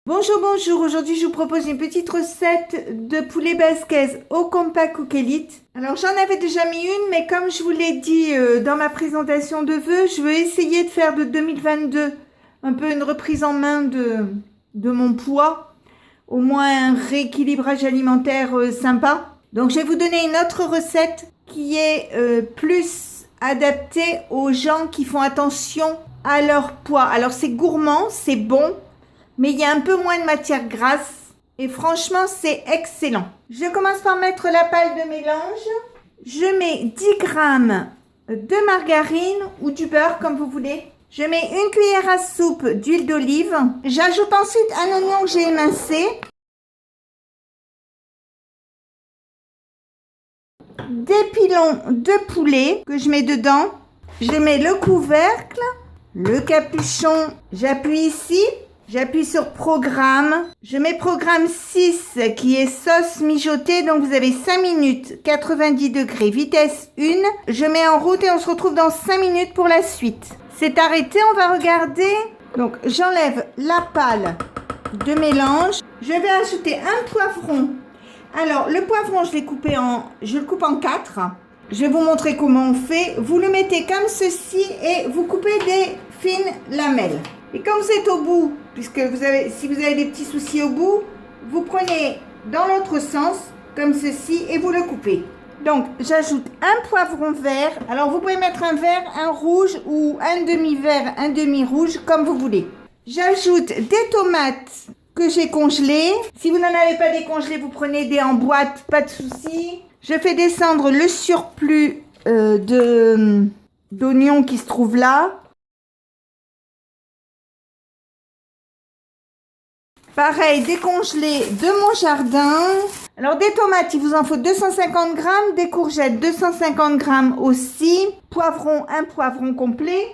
Bonjour, bonjour. Aujourd'hui, je vous propose une petite recette de poulet basquaise au compas Cook Elite. Alors, j'en avais déjà mis une, mais comme je vous l'ai dit dans ma présentation de vœux, je veux essayer de faire de 2022 un peu une reprise en main de mon poids, au moins un rééquilibrage alimentaire sympa. Donc, je vais vous donner une autre recette qui est plus adaptée aux gens qui font attention à leur poids. Alors, c'est gourmand, c'est bon, mais il y a un peu moins de matière grasse et franchement c'est excellent. Je commence par mettre la pâle de mélange. Je mets 10 grammes de margarine ou du beurre comme vous voulez. Je mets une cuillère à soupe d'huile d'olive. J'ajoute ensuite un oignon que j'ai émincé. Des pilons de poulet que je mets dedans. Je mets le couvercle, le capuchon. J'appuie ici. J'appuie sur programme. Je mets programme 6 qui est sauce mijotée. Donc vous avez 5 minutes, 90 degrés, vitesse 1. Je mets en route et on se retrouve dans 5 minutes pour la suite. C'est arrêté, on va regarder. Donc j'enlève la pâle de mélange. Je vais ajouter un poivron. Alors le poivron, je le coupe en 4. Je vais vous montrer comment on fait. Vous le mettez comme ceci et vous coupez des fines lamelles. Et quand vous êtes au bout, puisque si vous avez des petits soucis au bout, vous prenez dans l'autre sens, comme ceci, et vous le coupez. Donc, j'ajoute un poivron vert. Alors, vous pouvez mettre un vert, un rouge ou un demi-vert, un demi-rouge, comme vous voulez. J'ajoute des tomates que j'ai congelées. Si vous n'en avez pas décongelées, vous prenez des en boîte, pas de souci. Je fais descendre le surplus d'oignons qui se trouve là. Pareil, décongelé de mon jardin. Alors des tomates, il vous en faut 250 grammes. Des courgettes, 250 grammes aussi. Poivron, un poivron complet.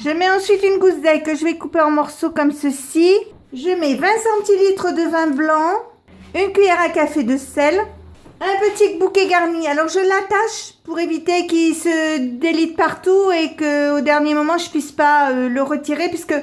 Je mets ensuite une gousse d'ail que je vais couper en morceaux comme ceci. Je mets 20 centilitres de vin blanc. Une cuillère à café de sel. Un petit bouquet garni. Alors je l'attache pour éviter qu'il se délite partout et qu'au dernier moment je puisse pas le retirer, puisque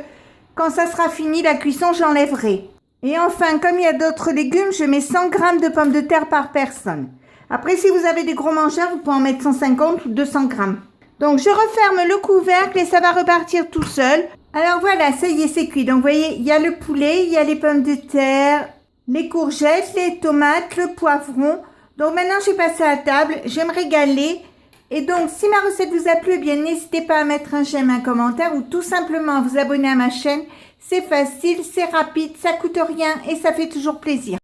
quand ça sera fini la cuisson, j'enlèverai. Et enfin, comme il y a d'autres légumes, je mets 100 grammes de pommes de terre par personne. Après, si vous avez des gros mangeurs, vous pouvez en mettre 150 ou 200 grammes. Donc, je referme le couvercle et ça va repartir tout seul. Alors voilà, ça y est, c'est cuit. Donc, vous voyez, il y a le poulet, il y a les pommes de terre, les courgettes, les tomates, le poivron. Donc, maintenant, je vais passer à la table. Je vais me régaler. Et donc, si ma recette vous a plu, eh bien, n'hésitez pas à mettre un j'aime, un commentaire ou tout simplement à vous abonner à ma chaîne. C'est facile, c'est rapide, ça coûte rien et ça fait toujours plaisir.